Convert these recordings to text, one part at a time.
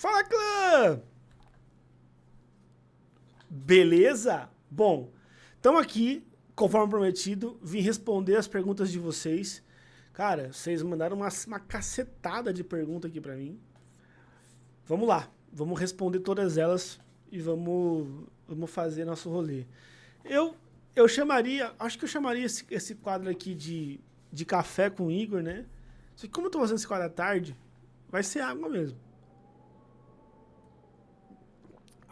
Fala, clã! Beleza? Bom, estamos aqui, conforme prometido, vim responder as perguntas de vocês. Cara, vocês mandaram uma cacetada de pergunta aqui pra mim. Vamos lá, vamos responder todas elas e vamos fazer nosso rolê. Eu chamaria, acho que eu chamaria esse quadro aqui de café com o Igor, né? Só que como eu tô fazendo esse quadro à tarde, vai ser água mesmo.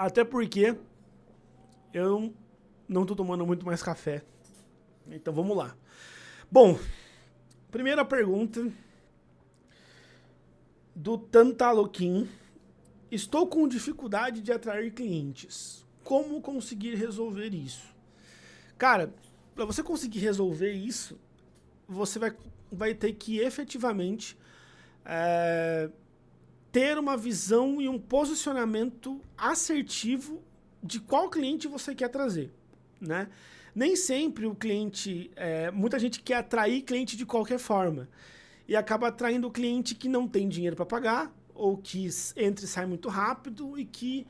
Até porque eu não tô tomando muito mais café. Então vamos lá. Bom, primeira pergunta do Tantaloquim. Estou com dificuldade de atrair clientes. Como conseguir resolver isso? Cara, para você conseguir resolver isso, você vai ter que efetivamente ter uma visão e um posicionamento assertivo de qual cliente você quer trazer, né? Nem sempre o cliente... muita gente quer atrair cliente de qualquer forma e acaba atraindo o cliente que não tem dinheiro para pagar ou que entra e sai muito rápido e que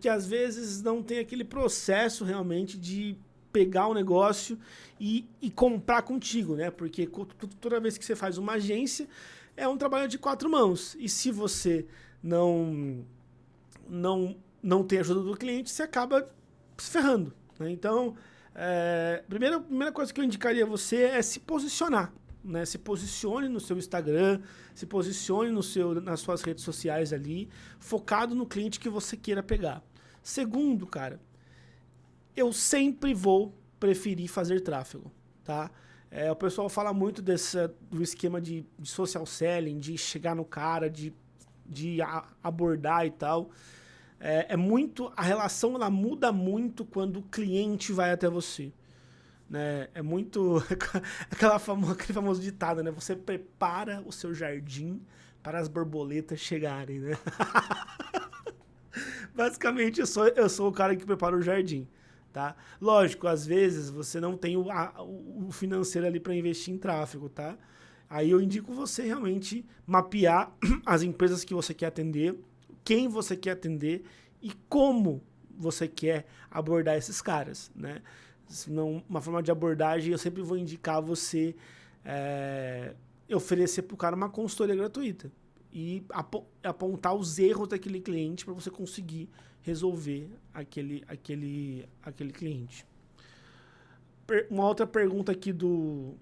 às vezes não tem aquele processo realmente de pegar o negócio e comprar contigo, né? Porque toda vez que você faz uma agência, é um trabalho de 4 mãos. E se você não tem ajuda do cliente, você acaba se ferrando, né? Então, primeira coisa que eu indicaria a você é se posicionar, né? Se posicione no seu Instagram, se posicione nas suas redes sociais ali, focado no cliente que você queira pegar. Segundo, cara, eu sempre vou preferir fazer tráfego, tá? O pessoal fala muito do esquema de social selling, de chegar no cara, de abordar e tal. A relação ela muda muito quando o cliente vai até você, né? É muito aquele famoso ditado, né? Você prepara o seu jardim para as borboletas chegarem, né? Basicamente, eu sou o cara que prepara o jardim, tá? Lógico, às vezes você não tem o financeiro ali para investir em tráfego, tá? Aí eu indico você realmente mapear as empresas que você quer atender, quem você quer atender e como você quer abordar esses caras, né? Uma forma de abordagem, eu sempre vou indicar você oferecer para o cara uma consultoria gratuita e apontar os erros daquele cliente para você conseguir resolver aquele cliente. Uma outra pergunta aqui do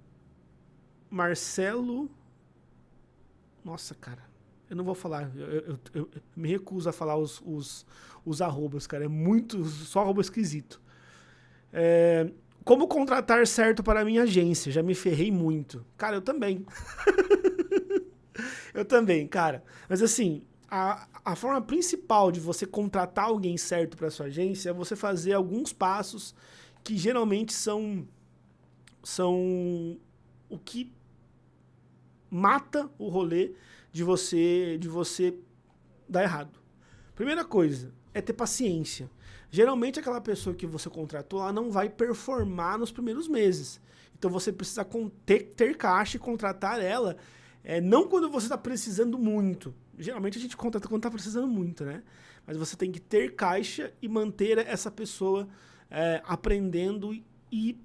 Marcelo. Nossa, cara, eu não vou falar. Eu me recuso a falar os arrobas, cara. É muito. Só arroba esquisito. Como contratar certo para a minha agência? Já me ferrei muito. Cara, eu também. Eu também, cara. Mas assim, a forma principal de você contratar alguém certo para sua agência é você fazer alguns passos que geralmente são o que mata o rolê de você dar errado. Primeira coisa é ter paciência. Geralmente aquela pessoa que você contratou, ela não vai performar nos primeiros meses. Então você precisa ter caixa e contratar ela, não quando você está precisando muito. Geralmente a gente contrata quando está precisando muito, né? Mas você tem que ter caixa e manter essa pessoa aprendendo e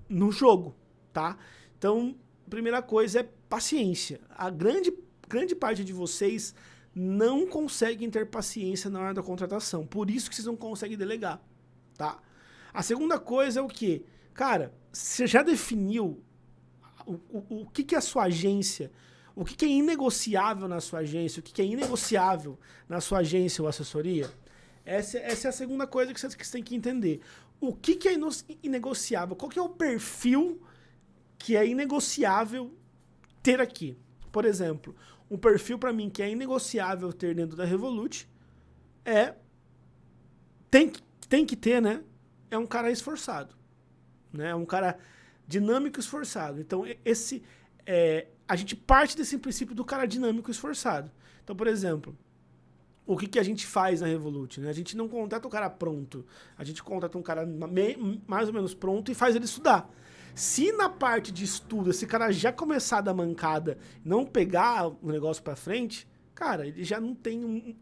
no jogo, tá? Então, primeira coisa é paciência. A grande parte de vocês não conseguem ter paciência na hora da contratação. Por isso que vocês não conseguem delegar, tá? A segunda coisa é o quê? Cara, você já definiu o que é a sua agência, o que é inegociável na sua agência, o que é inegociável na sua agência ou assessoria? Essa é a segunda coisa que você tem que entender. O que é inegociável? Qual que é o perfil que é inegociável ter aqui? Por exemplo, um perfil para mim que é inegociável ter dentro da Revolut tem que ter, né? É um cara esforçado, né? É um cara dinâmico e esforçado. Então, a gente parte desse princípio do cara dinâmico e esforçado. Então, por exemplo, o que a gente faz na Revolut, né? A gente não contrata o cara pronto. A gente contrata um cara mais ou menos pronto e faz ele estudar. Se na parte de estudo esse cara já começar da mancada, não pegar o negócio pra frente, cara, ele já não tem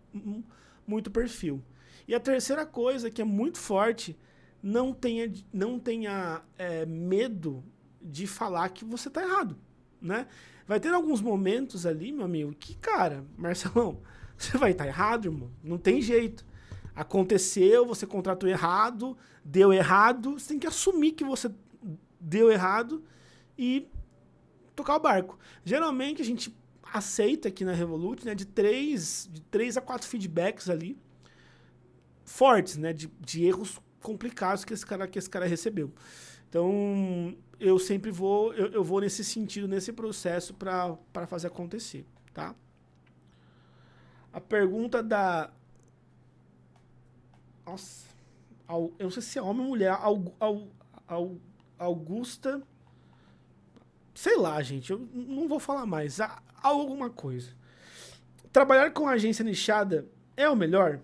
muito perfil. E a terceira coisa, que é muito forte, não tenha medo de falar que você tá errado, né? Vai ter alguns momentos ali, meu amigo, que, cara, Marcelão, você vai estar errado, irmão. Não tem jeito. Aconteceu, você contratou errado, deu errado, você tem que assumir que você deu errado e tocar o barco. Geralmente a gente aceita aqui na Revolut, né, de 3 a 4 feedbacks ali fortes, né, de erros complicados que esse cara recebeu. Então, eu sempre eu vou nesse sentido, nesse processo para fazer acontecer, tá? A pergunta da... Nossa, eu não sei se é homem ou mulher, Augusta... Sei lá, gente, eu não vou falar mais. Alguma coisa. Trabalhar com agência nichada é o melhor?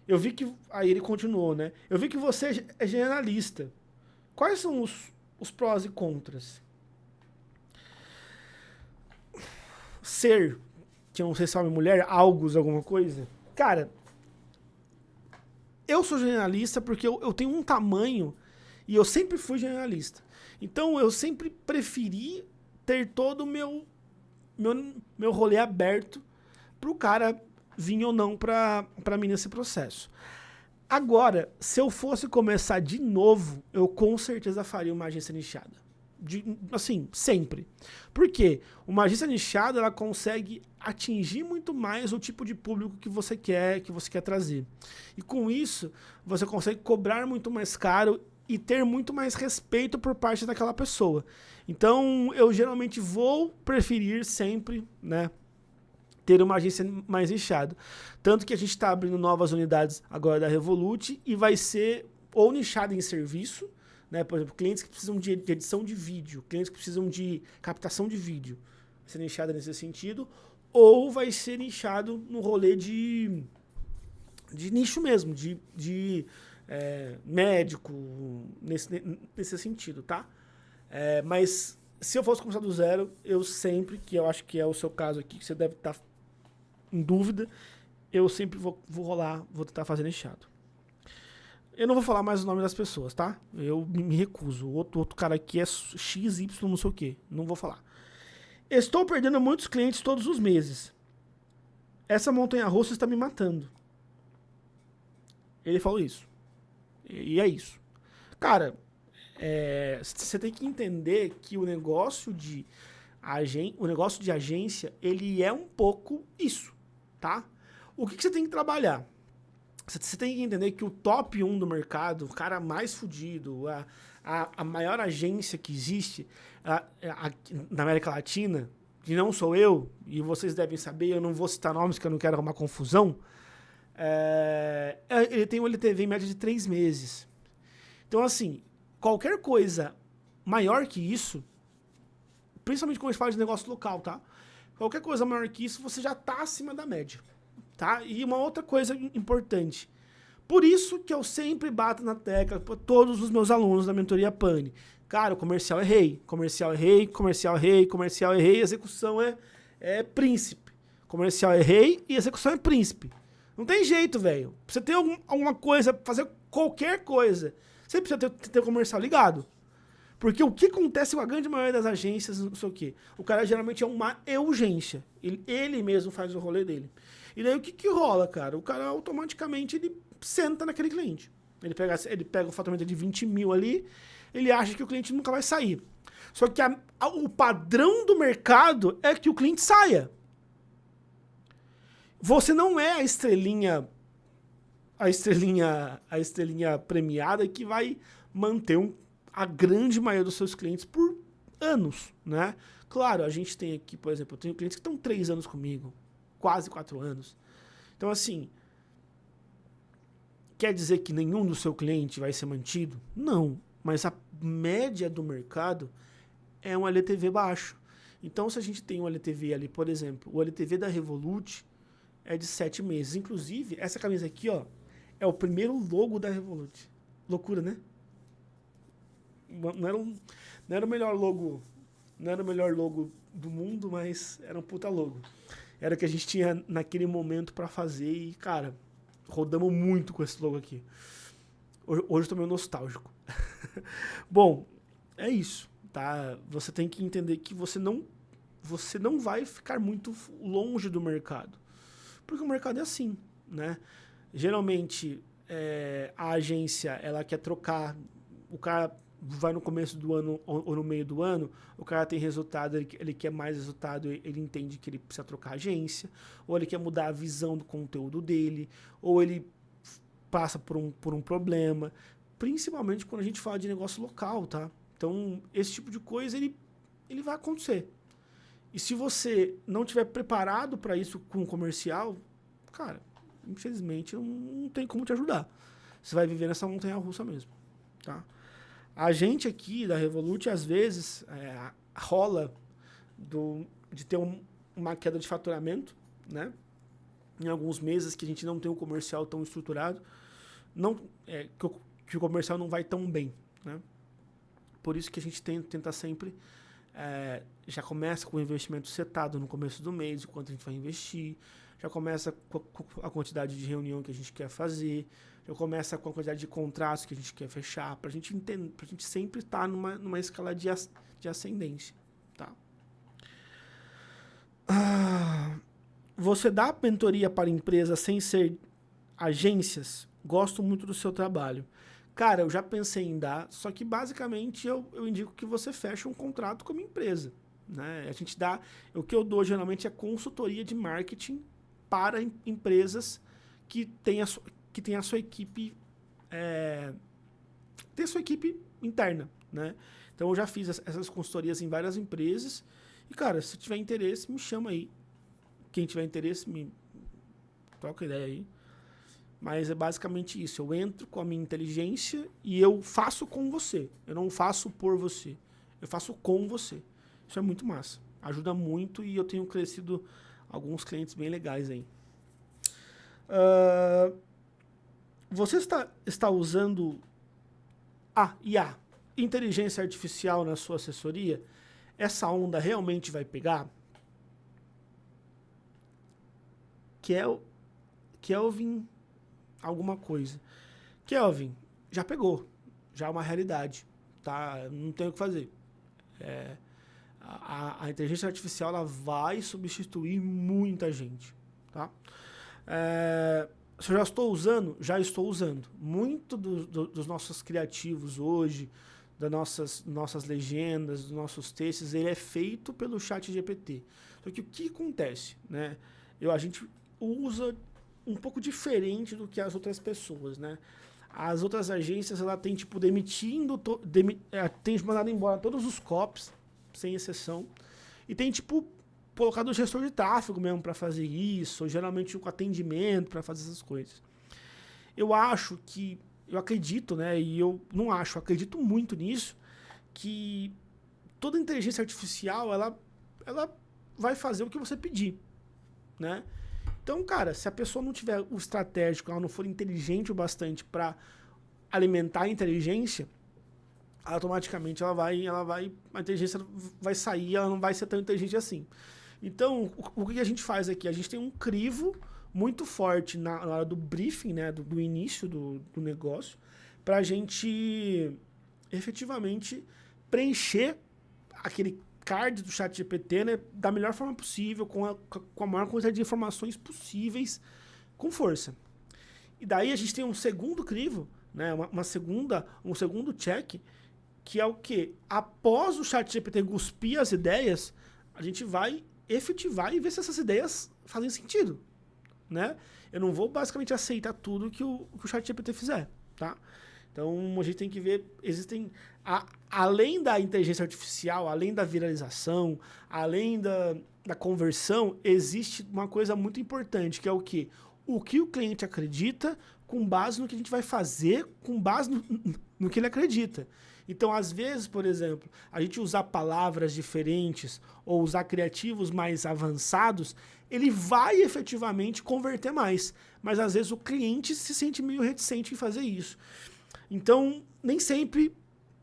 Eu vi que... Aí ele continuou, né? Eu vi que você é generalista. Quais são os prós e contras? Ser, que não sei se é homem ou mulher, alguma coisa. Cara, eu sou generalista porque eu tenho um tamanho e eu sempre fui generalista. Então eu sempre preferi ter todo o meu rolê aberto pro cara vir ou não pra mim nesse processo. Agora, se eu fosse começar de novo, eu com certeza faria uma agência nichada. Assim, sempre. Por quê? Uma agência nichada, ela consegue atingir muito mais o tipo de público que você quer trazer. E com isso, você consegue cobrar muito mais caro e ter muito mais respeito por parte daquela pessoa. Então, eu geralmente vou preferir sempre, né, ter uma agência mais nichada. Tanto que a gente está abrindo novas unidades agora da Revolut e vai ser ou nichada em serviço, né? Por exemplo, clientes que precisam de edição de vídeo, clientes que precisam de captação de vídeo, vai ser nichada nesse sentido, ou vai ser nichado no rolê de nicho mesmo, de médico, nesse sentido, tá? Mas se eu fosse começar do zero, eu sempre, que eu acho que é o seu caso aqui, que você deve estar em dúvida, eu sempre vou tentar fazer nichado. Eu não vou falar mais o nome das pessoas, tá? Eu me recuso. O outro cara aqui é XY, não sei o quê. Não vou falar. Estou perdendo muitos clientes todos os meses. Essa montanha-russa está me matando. Ele falou isso. E é isso. Cara, você tem que entender que o negócio de agência, ele é um pouco isso, tá? O que você tem que trabalhar? Você tem que entender que o top 1 do mercado, o cara mais fudido, a maior agência que existe na América Latina, que não sou eu, e vocês devem saber, eu não vou citar nomes que eu não quero arrumar confusão, ele tem um LTV em média de 3 meses. Então, assim, qualquer coisa maior que isso, principalmente quando a gente fala de negócio local, tá? Qualquer coisa maior que isso, você já tá acima da média. Tá? E uma outra coisa importante. Por isso que eu sempre bato na tecla para todos os meus alunos da mentoria Pane. Cara, o comercial é rei. Comercial é rei, comercial é rei, comercial é rei, execução é príncipe. Comercial é rei e execução é príncipe. Não tem jeito, velho. Pra você ter alguma coisa, fazer qualquer coisa, você precisa ter o comercial ligado. Porque o que acontece com a grande maioria das agências, não sei o quê, o cara geralmente é uma urgência. Ele mesmo faz o rolê dele. E daí o que rola, cara? O cara automaticamente ele senta naquele cliente. Ele pega o faturamento de 20 mil ali, ele acha que o cliente nunca vai sair. Só que o padrão do mercado é que o cliente saia. Você não é a estrelinha premiada que vai manter a grande maioria dos seus clientes por anos, né? Claro, a gente tem aqui, por exemplo, eu tenho clientes que estão 3 anos comigo, quase 4 anos. Então, assim, quer dizer que nenhum do seu cliente vai ser mantido? Não, mas a média do mercado é um LTV baixo. Então, se a gente tem um LTV ali, por exemplo, o LTV da Revolut é de 7 meses. Inclusive, essa camisa aqui, ó, é o primeiro logo da Revolut. Loucura, né? Não era o melhor logo do mundo, mas era um puta logo. era o que a gente tinha naquele momento para fazer e, cara, rodamos muito com esse logo aqui. Hoje eu tô meio nostálgico. Bom, é isso, tá? Você tem que entender que você não vai ficar muito longe do mercado. Porque o mercado é assim, né? Geralmente, a agência, ela quer trocar, o cara vai no começo do ano ou no meio do ano, o cara tem resultado, ele quer mais resultado, ele entende que ele precisa trocar a agência, ou ele quer mudar a visão do conteúdo dele, ou ele passa por um problema, principalmente quando a gente fala de negócio local, tá? Então, esse tipo de coisa, ele vai acontecer. E se você não estiver preparado para isso com o comercial, cara, infelizmente não tem como te ajudar. Você vai viver nessa montanha-russa mesmo, tá? A gente aqui da Revolut, às vezes, rola de ter uma queda de faturamento, né? Em alguns meses que a gente não tem um comercial tão estruturado, que o comercial não vai tão bem, né? Por isso que a gente tenta sempre, já começa com o investimento setado no começo do mês, de quanto a gente vai investir, já começa com a quantidade de reunião que a gente quer fazer, já começa com a quantidade de contratos que a gente quer fechar, pra gente entender, pra gente sempre estar numa escala de ascendência, tá? Você dá mentoria para empresas sem ser agências? Gosto muito do seu trabalho. Cara, eu já pensei em dar, só que basicamente eu indico que você feche um contrato com a minha empresa, né? A gente dá, o que eu dou geralmente é consultoria de marketing para empresas que têm a sua equipe, tem a sua equipe interna, né? Então eu já fiz essas consultorias em várias empresas e, cara, se tiver interesse, me chama aí. Quem tiver interesse, me troca ideia aí. Mas é basicamente isso. Eu entro com a minha inteligência e eu faço com você. Eu não faço por você. Eu faço com você. Isso é muito massa. Ajuda muito e eu tenho crescido alguns clientes bem legais aí. Você está usando a IA, inteligência artificial, na sua assessoria? Essa onda realmente vai pegar? Kelvin alguma coisa. Kelvin, já pegou. Já é uma realidade. Tá? Não tem o que fazer. A inteligência artificial ela vai substituir muita gente. Tá? Se eu já estou usando, já estou usando. Muito dos nossos criativos hoje, das nossas legendas, dos nossos textos, ele é feito pelo ChatGPT. Só que o que acontece? Né? A gente usa um pouco diferente do que as outras pessoas, né? As outras agências, ela tem, tipo, tem mandado embora todos os copies, sem exceção, e tem, tipo, colocado o gestor de tráfego mesmo para fazer isso, ou geralmente o atendimento para fazer essas coisas. Eu acredito, né, e eu não acho, eu acredito muito nisso, que toda inteligência artificial, ela vai fazer o que você pedir, né? Então, cara, se a pessoa não tiver o estratégico, ela não for inteligente o bastante para alimentar a inteligência, automaticamente a inteligência vai sair, ela não vai ser tão inteligente assim. Então, o que a gente faz aqui? A gente tem um crivo muito forte na hora do briefing, né, do início do negócio, para a gente efetivamente preencher aquele card do ChatGPT, né, da melhor forma possível, com a maior quantidade de informações possíveis, com força. E daí a gente tem um segundo crivo, né, um segundo check, que é o quê? Após o ChatGPT cuspir as ideias, a gente vai efetivar e ver se essas ideias fazem sentido, né? Eu não vou basicamente aceitar tudo que o ChatGPT fizer, tá? Então, a gente tem que ver, além da inteligência artificial, além da viralização, além da conversão, existe uma coisa muito importante, que é o quê? O que o cliente acredita com base no que a gente vai fazer, com base no que ele acredita. Então, às vezes, por exemplo, a gente usar palavras diferentes ou usar criativos mais avançados, ele vai efetivamente converter mais. Mas, às vezes, o cliente se sente meio reticente em fazer isso. Então, nem sempre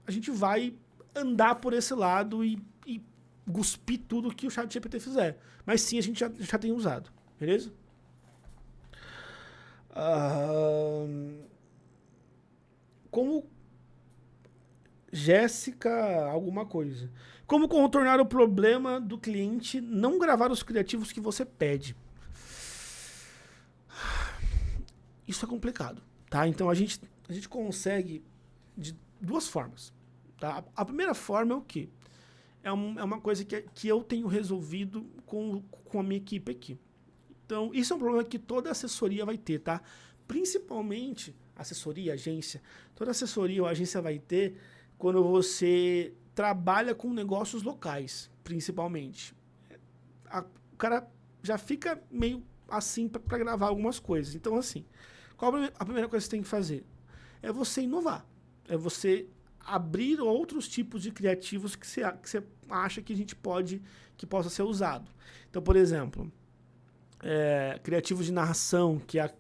a gente vai andar por esse lado e cuspir tudo que o ChatGPT fizer. Mas sim, a gente já tem usado. Beleza? Como Jéssica, alguma coisa. Como contornar o problema do cliente não gravar os criativos que você pede? Isso é complicado, tá? Então a gente consegue de duas formas, tá? A primeira forma é o quê? É uma coisa que eu tenho resolvido com a minha equipe aqui. Então, isso é um problema que toda assessoria vai ter, tá? Principalmente assessoria, agência. Toda assessoria ou agência vai ter quando você trabalha com negócios locais, principalmente. O cara já fica meio assim para gravar algumas coisas. Então, assim, qual a primeira coisa que você tem que fazer? É você inovar. É você abrir outros tipos de criativos que você acha que que possa ser usado. Então, por exemplo, criativos de narração, que é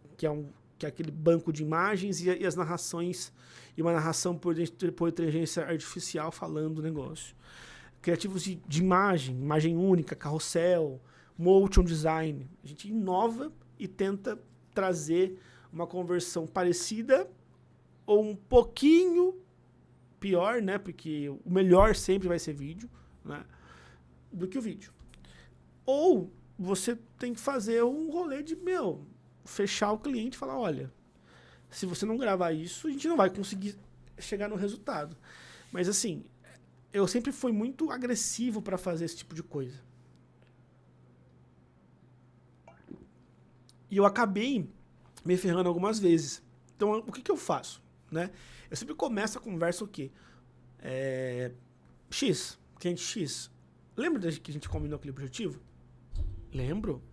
aquele banco de imagens e as narrações, e uma narração por inteligência artificial falando o negócio. Criativos de imagem única, carrossel, motion design. A gente inova e tenta trazer uma conversão parecida ou um pouquinho pior, né? Porque o melhor sempre vai ser vídeo, né? Do que o vídeo. Ou você tem que fazer um rolê de, fechar o cliente e falar, olha, se você não gravar isso, a gente não vai conseguir chegar no resultado. Mas assim, eu sempre fui muito agressivo para fazer esse tipo de coisa. E eu acabei me ferrando algumas vezes. Então, o que eu faço? Né? Eu sempre começo a conversa o quê? Cliente X. Lembra que a gente combinou aquele objetivo? Lembro.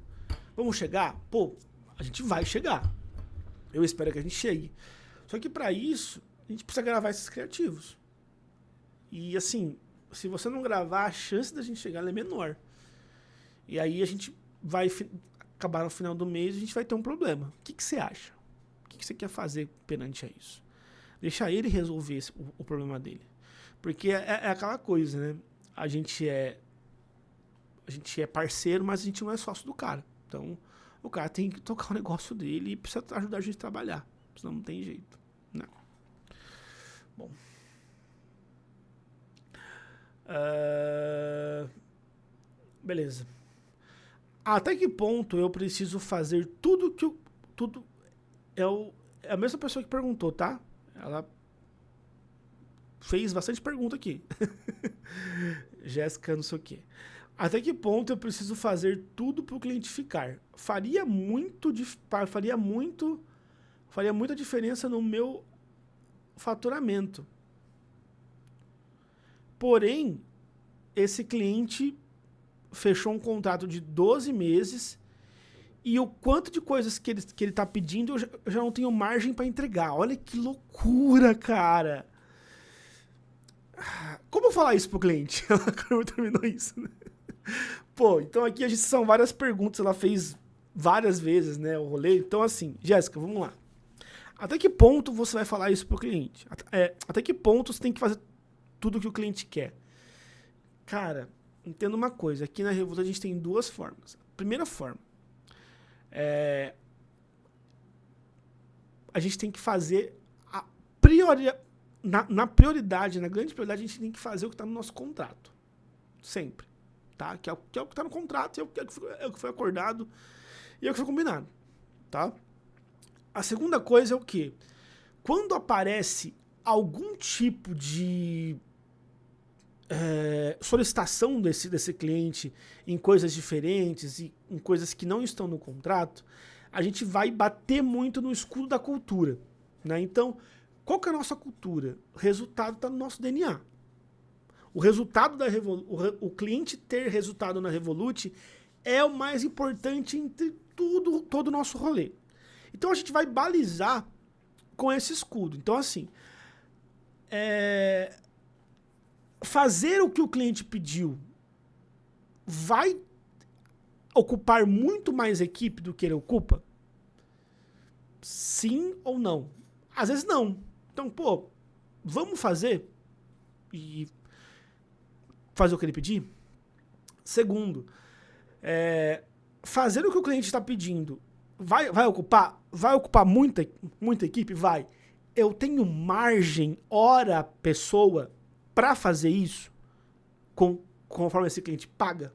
Vamos chegar? Pô, a gente vai chegar. Eu espero que a gente chegue. Só que para isso, a gente precisa gravar esses criativos. E assim, se você não gravar, a chance da gente chegar é menor. E aí a gente vai acabar no final do mês e a gente vai ter um problema. O que você acha? O que você quer fazer perante a isso? Deixar ele resolver o problema dele. Porque é aquela coisa, né? A gente é parceiro, mas a gente não é sócio do cara. Então, o cara tem que tocar o negócio dele e precisa ajudar a gente a trabalhar. Senão não tem jeito. Não. Bom. Beleza. Até que ponto eu preciso fazer tudo que eu... É a mesma pessoa que perguntou, tá? Ela fez bastante pergunta aqui. Jéssica, não sei o quê. Até que ponto eu preciso fazer tudo para o cliente ficar? Faria muita diferença no meu faturamento. Porém, esse cliente fechou um contrato de 12 meses e o quanto de coisas que ele tá pedindo eu já não tenho margem para entregar. Olha que loucura, cara. Como eu falar isso pro cliente? Ela terminou isso, né? Pô, então aqui são várias perguntas, ela fez várias vezes, né, o rolê. Então assim, Jéssica, vamos lá. Até que ponto você vai falar isso pro cliente? Até que ponto você tem que fazer tudo que o cliente quer? Cara, entenda uma coisa, aqui na Revolut a gente tem duas formas. Primeira forma, a gente tem que fazer na prioridade, na grande prioridade, a gente tem que fazer o que está no nosso contrato. Sempre. Tá? Que é o que está no contrato, é o que foi acordado e é o que foi combinado. Tá? A segunda coisa é o quê? Quando aparece algum tipo de solicitação desse cliente em coisas diferentes e em coisas que não estão no contrato, a gente vai bater muito no escudo da cultura. Né? Então, qual que é a nossa cultura? O resultado está no nosso DNA. O resultado da Revolut, o cliente ter resultado na Revolut é o mais importante entre todo o nosso rolê. Então a gente vai balizar com esse escudo. Então assim, fazer o que o cliente pediu vai ocupar muito mais equipe do que ele ocupa? Sim ou não? Às vezes não. Então, pô, vamos fazer e fazer o que ele pedir? Segundo, fazer o que o cliente está pedindo vai ocupar? Vai ocupar muita equipe? Vai. Eu tenho margem, hora, pessoa, para fazer isso conforme esse cliente paga?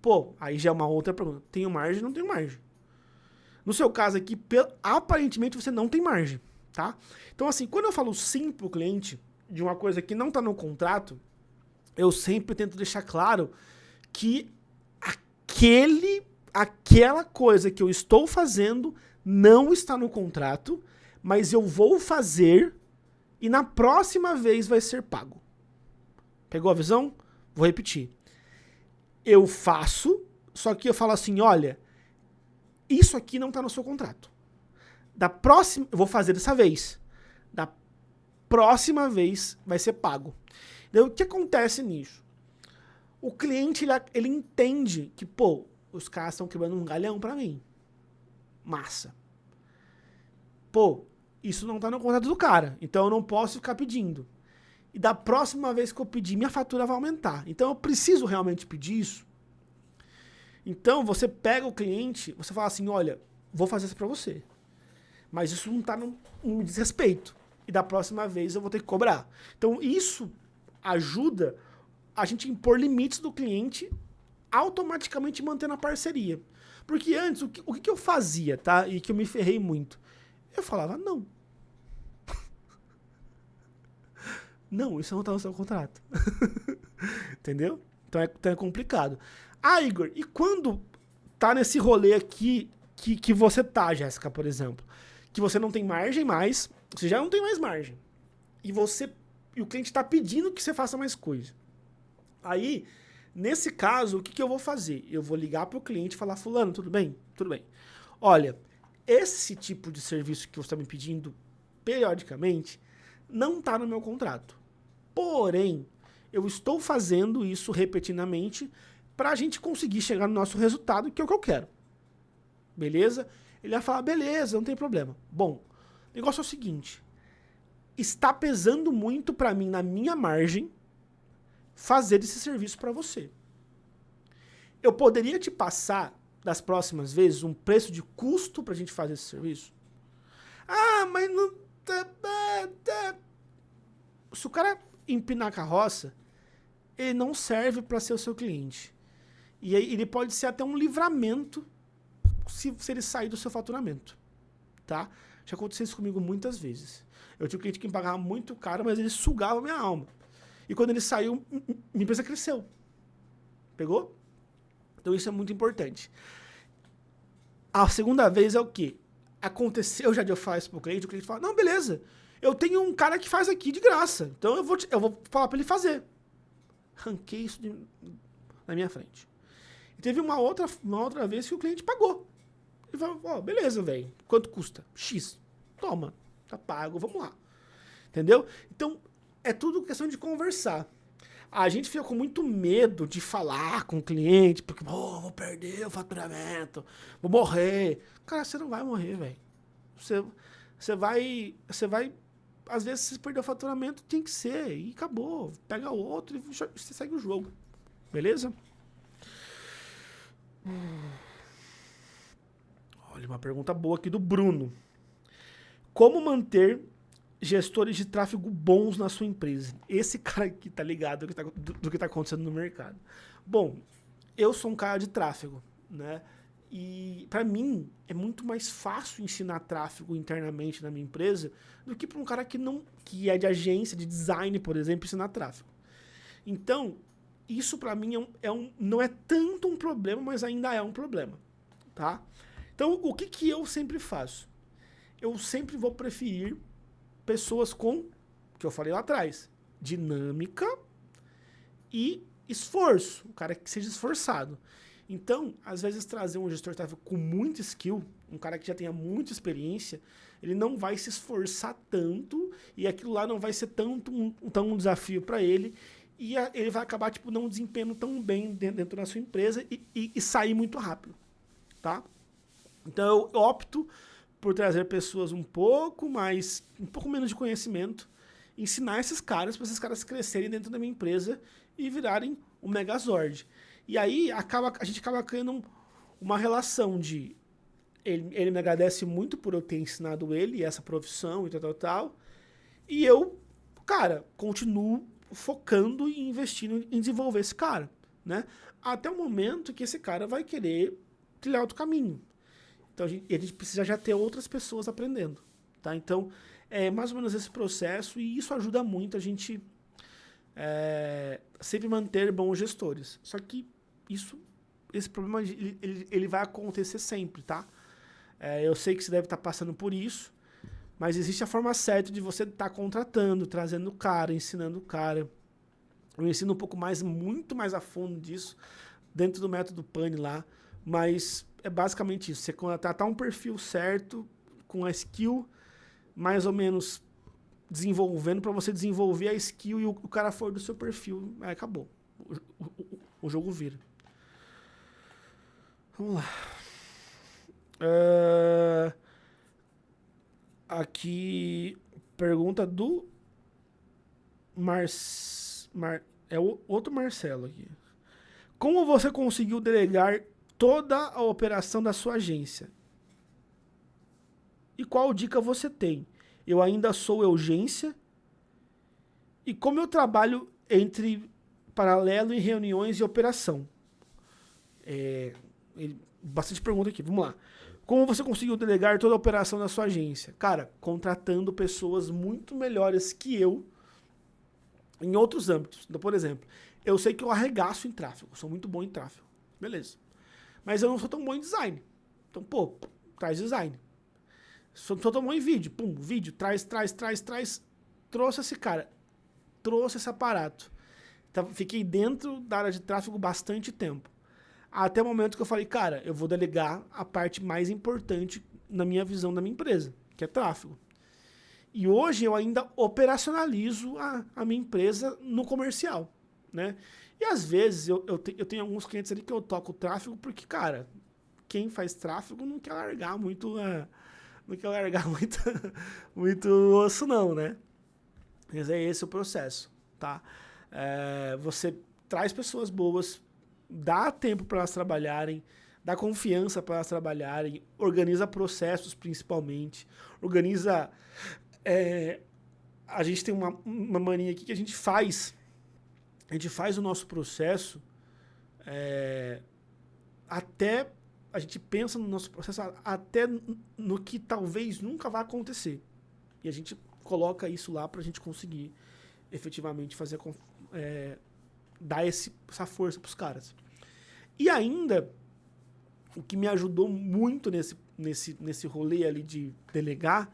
Pô, aí já é uma outra pergunta. Tenho margem? Não tenho margem. No seu caso aqui, aparentemente você não tem margem, tá? Então assim, quando eu falo sim pro cliente de uma coisa que não tá no contrato, eu sempre tento deixar claro que aquela coisa que eu estou fazendo não está no contrato, mas eu vou fazer e na próxima vez vai ser pago. Pegou a visão? Vou repetir. Eu faço, só que eu falo assim, olha, isso aqui não está no seu contrato. Da próxima, eu vou fazer dessa vez. Da próxima vez vai ser pago. Então, o que acontece nisso? O cliente, ele entende que, pô, os caras estão quebrando um galhão para mim. Massa. Pô, isso não está no contrato do cara, então eu não posso ficar pedindo. E da próxima vez que eu pedir, minha fatura vai aumentar. Então eu preciso realmente pedir isso. Então você pega o cliente, você fala assim, olha, vou fazer isso para você. Mas isso não está no desrespeito. E da próxima vez eu vou ter que cobrar. Então isso ajuda a gente impor limites do cliente, automaticamente mantendo a parceria. Porque antes, o que eu fazia, tá? E que eu me ferrei muito. Eu falava, não. Não, isso não tá no seu contrato. Entendeu? Então é complicado. Ah, Igor, e quando tá nesse rolê aqui que você tá, Jéssica, por exemplo, que você não tem margem mais, você já não tem mais margem, e o cliente tá pedindo que você faça mais coisa. Aí, nesse caso, o que eu vou fazer? Eu vou ligar pro cliente e falar, fulano, tudo bem? Tudo bem. Olha, esse tipo de serviço que você está me pedindo periodicamente não está no meu contrato. Porém, eu estou fazendo isso repetidamente para a gente conseguir chegar no nosso resultado, que é o que eu quero. Beleza? Ele vai falar, beleza, não tem problema. Bom, o negócio é o seguinte, está pesando muito para mim, na minha margem, fazer esse serviço para você. Eu poderia te passar, das próximas vezes, um preço de custo para a gente fazer esse serviço? Ah, mas não... Se o cara empinar a carroça, ele não serve para ser o seu cliente. E aí ele pode ser até um livramento se ele sair do seu faturamento. Tá? Já aconteceu isso comigo muitas vezes. Eu tinha um cliente que me pagava muito caro, mas ele sugava a minha alma. E quando ele saiu, minha empresa cresceu. Pegou? Então isso é muito importante. A segunda vez é o quê? Aconteceu já de eu falar isso pro cliente, o cliente fala, não, beleza, eu tenho um cara que faz aqui de graça, então eu vou falar para ele fazer. Ranquei isso na minha frente. E teve uma outra vez que o cliente pagou. Ele falou, ó, beleza, velho, quanto custa? X. Toma, tá pago, vamos lá. Entendeu? Então, é tudo questão de conversar. A gente fica com muito medo de falar com o cliente, porque, vou perder o faturamento, vou morrer. Cara, você não vai morrer, velho. Você vai, às vezes, se perder o faturamento, tem que ser, e acabou. Pega outro e você segue o jogo. Beleza? Olha, uma pergunta boa aqui do Bruno. Como manter gestores de tráfego bons na sua empresa? Esse cara aqui tá ligado do que tá acontecendo no mercado. Bom, eu sou um cara de tráfego, né? E para mim é muito mais fácil ensinar tráfego internamente na minha empresa do que para um cara que é de agência, de design, por exemplo, ensinar tráfego. Então, isso para mim não é tanto um problema, mas ainda é um problema, tá? Então, o que eu sempre faço? Eu sempre vou preferir pessoas com, que eu falei lá atrás, dinâmica e esforço, um cara que seja esforçado. Então, às vezes trazer um gestor de tráfego com muito skill, um cara que já tenha muita experiência, ele não vai se esforçar tanto e aquilo lá não vai ser tão um desafio para ele e ele vai acabar não desempenhando tão bem dentro da sua empresa e sair muito rápido, tá? Então, eu opto por trazer pessoas um pouco menos de conhecimento, ensinar esses caras para esses caras crescerem dentro da minha empresa e virarem um Megazord. E aí a gente acaba criando uma relação de ele me agradece muito por eu ter ensinado ele essa profissão e tal. E eu, cara, continuo focando e investindo em desenvolver esse cara, né? Até o momento que esse cara vai querer trilhar outro caminho. Então a gente precisa já ter outras pessoas aprendendo, tá? Então é mais ou menos esse processo e isso ajuda muito a gente sempre manter bons gestores. Só que esse problema ele vai acontecer sempre, tá? Eu sei que você deve estar passando por isso, mas existe a forma certa de você estar contratando, trazendo o cara, ensinando o cara. Eu ensino um pouco mais, muito mais a fundo disso, dentro do método PANI lá, mas é basicamente isso. Você contratar um perfil certo, com a skill mais ou menos desenvolvendo, para você desenvolver a skill e o cara for do seu perfil, aí acabou. O jogo vira. Vamos lá. Aqui, pergunta do outro Marcelo aqui. Como você conseguiu delegar toda a operação da sua agência? E qual dica você tem? Eu ainda sou urgência. E como eu trabalho entre paralelo em reuniões e operação? Bastante pergunta aqui, vamos lá. Como você conseguiu delegar toda a operação da sua agência? Cara, contratando pessoas muito melhores que eu em outros âmbitos. Então, por exemplo, eu sei que eu arregaço em tráfego, sou muito bom em tráfego. Beleza. Mas eu não sou tão bom em design. Então, traz design. Sou tão bom em vídeo. Vídeo, traz. Trouxe esse cara. Trouxe esse aparato. Então, fiquei dentro da área de tráfego bastante tempo. Até o momento que eu falei, cara, eu vou delegar a parte mais importante na minha visão da minha empresa, que é tráfego. E hoje eu ainda operacionalizo a minha empresa no comercial, né? E às vezes eu tenho alguns clientes ali que eu toco o tráfego porque, cara, quem faz tráfego não quer largar muito, muito osso não, né? Mas é esse o processo, tá? Você traz pessoas boas, dá tempo para elas trabalharem, dá confiança para elas trabalharem, organiza processos principalmente, organiza... a gente tem uma mania aqui que a gente faz o nosso processo até... A gente pensa no nosso processo até no que talvez nunca vá acontecer. E a gente coloca isso lá para a gente conseguir efetivamente fazer... dar essa força para os caras. E ainda, o que me ajudou muito nesse rolê ali de delegar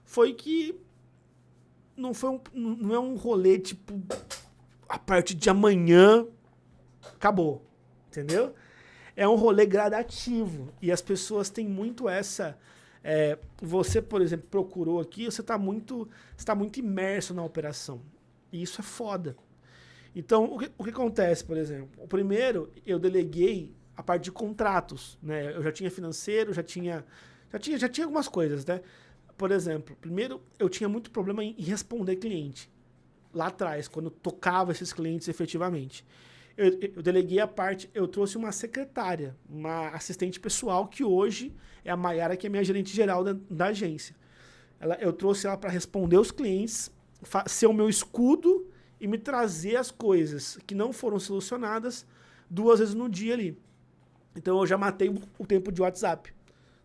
foi que não é um rolê tipo a partir de amanhã acabou, entendeu? É um rolê gradativo e as pessoas têm muito essa... você, por exemplo, procurou aqui, você está muito imerso na operação. E isso é foda. Então, o que acontece, por exemplo? O primeiro, eu deleguei a parte de contratos, né? Eu já tinha financeiro, já tinha algumas coisas, né? Por exemplo, primeiro, eu tinha muito problema em responder cliente. Lá atrás, quando eu tocava esses clientes efetivamente. Eu deleguei a parte, eu trouxe uma secretária, uma assistente pessoal, que hoje é a Mayara, que é minha gerente geral da agência. Eu trouxe ela para responder os clientes, ser o meu escudo e me trazer as coisas que não foram solucionadas 2 vezes no dia ali. Então eu já matei o tempo de WhatsApp.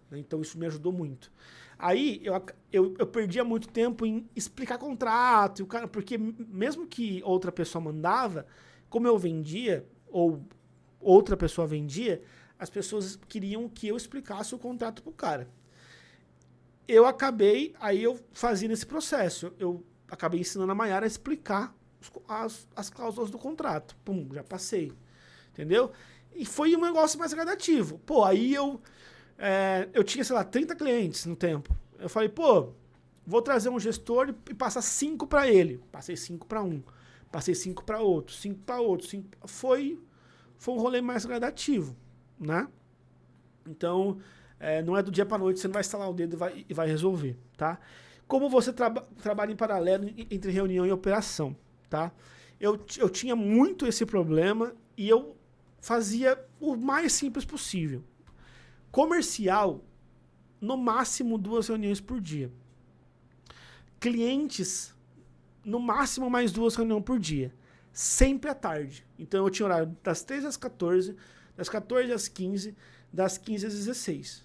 Né? Então isso me ajudou muito. Aí eu perdia muito tempo em explicar contrato, porque mesmo que outra pessoa mandava, como eu vendia, ou outra pessoa vendia, as pessoas queriam que eu explicasse o contrato pro cara. Aí eu fazia nesse processo. Eu acabei ensinando a Mayara a explicar as cláusulas do contrato. Já passei. Entendeu? E foi um negócio mais gradativo. Aí eu tinha, sei lá, 30 clientes no tempo. Eu falei, vou trazer um gestor e passar 5 para ele. Passei 5 para um. Passei 5 para outro. 5 para outro. Foi um rolê mais gradativo, né? Então, não é do dia para noite, você não vai instalar o dedo e vai resolver, tá? Como você trabalha em paralelo entre reunião e operação, tá? Eu tinha muito esse problema e eu fazia o mais simples possível. Comercial, no máximo 2 reuniões por dia. Clientes, no máximo mais 2 reuniões por dia. Sempre à tarde. Então eu tinha horário das 13 às 14, das 14 às 15, das 15 às 16.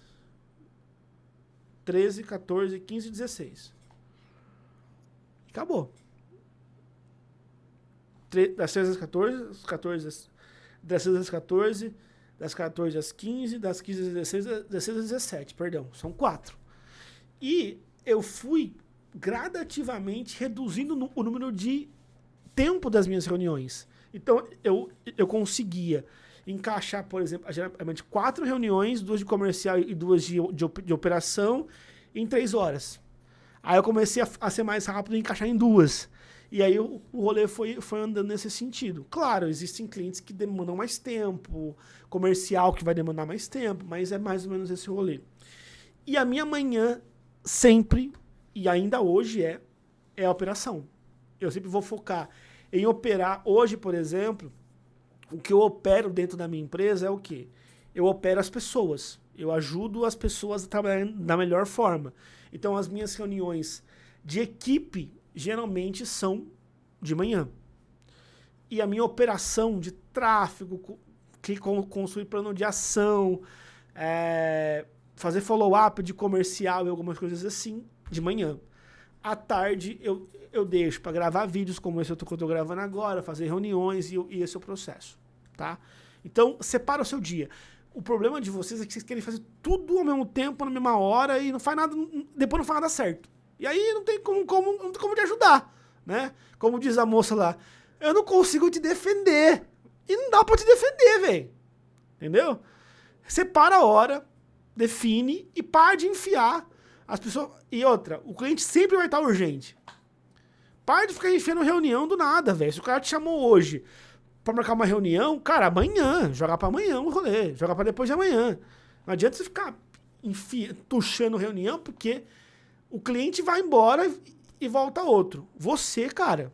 13, 14, 15 e 16. Acabou. Das 13 às 14, das 13 às 14, das 14 às 15, das 15 às 16, das 16 às 17, perdão. São 4. E eu fui gradativamente reduzindo o número de tempo das minhas reuniões. Então, eu conseguia encaixar, por exemplo, geralmente 4 reuniões, 2 de comercial e 2 de operação, em 3 horas. Aí eu comecei a ser mais rápido e encaixar em 2. E aí o rolê foi andando nesse sentido. Claro, existem clientes que demandam mais tempo, comercial que vai demandar mais tempo, mas é mais ou menos esse rolê. E a minha manhã sempre, e ainda hoje é a operação. Eu sempre vou focar em operar. Hoje, por exemplo, o que eu opero dentro da minha empresa é o quê? Eu opero as pessoas. Eu ajudo as pessoas a trabalharem da melhor forma. Então, as minhas reuniões de equipe geralmente são de manhã. E a minha operação de tráfego, construir plano de ação, fazer follow-up de comercial e algumas coisas assim, de manhã. À tarde eu deixo para gravar vídeos como esse que eu estou gravando agora, fazer reuniões e esse é o processo, tá? Então, separa o seu dia. O problema de vocês é que vocês querem fazer tudo ao mesmo tempo, na mesma hora, e não faz nada, depois não faz nada certo. E aí não tem como te ajudar, né? Como diz a moça lá, eu não consigo te defender. E não dá pra te defender, velho. Entendeu? Separa a hora, define e para de enfiar as pessoas. E outra, o cliente sempre vai estar urgente. Para de ficar enfiando reunião do nada, velho. Se o cara te chamou hoje pra marcar uma reunião, cara, amanhã, jogar pra amanhã o rolê, jogar pra depois de amanhã. Não adianta você ficar tuchando reunião, porque o cliente vai embora e volta outro. Você, cara,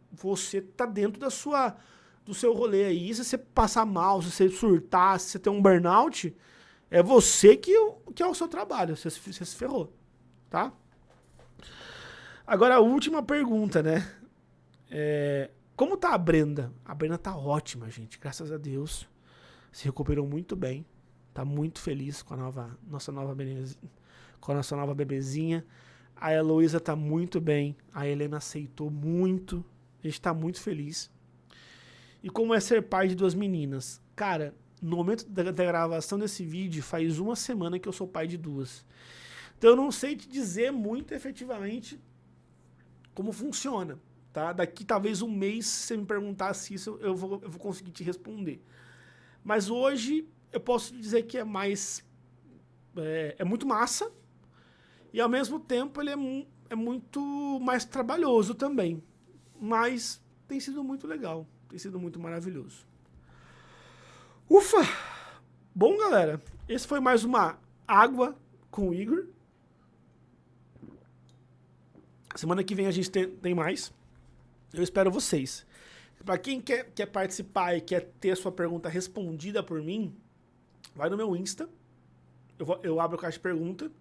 você tá dentro do seu rolê aí. Se você passar mal, se você surtar, se você ter um burnout, é você que é o seu trabalho. Você se ferrou, tá? Agora, a última pergunta, né? Como tá a Brenda? A Brenda tá ótima, gente. Graças a Deus. Se recuperou muito bem. Tá muito feliz com a nossa nova bebezinha. A Heloísa tá muito bem. A Helena aceitou muito. A gente tá muito feliz. E como é ser pai de 2 meninas? Cara, no momento da gravação desse vídeo, faz 1 semana que eu sou pai de 2. Então eu não sei te dizer muito efetivamente como funciona. Tá? Daqui talvez 1 mês, se você me perguntasse isso, eu vou conseguir te responder. Mas hoje eu posso dizer que é muito massa e ao mesmo tempo ele é muito mais trabalhoso também. Mas tem sido muito legal, tem sido muito maravilhoso. Ufa! Bom, galera, esse foi mais uma Água com o Igor. Semana que vem a gente tem mais. Eu espero vocês. Para quem quer participar e quer ter a sua pergunta respondida por mim, vai no meu Insta. Eu abro a caixa de pergunta,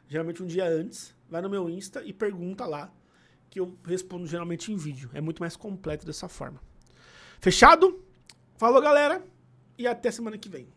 geralmente um dia antes. Vai no meu Insta e pergunta lá, que eu respondo geralmente em vídeo. É muito mais completo dessa forma. Fechado? Falou, galera, e até semana que vem.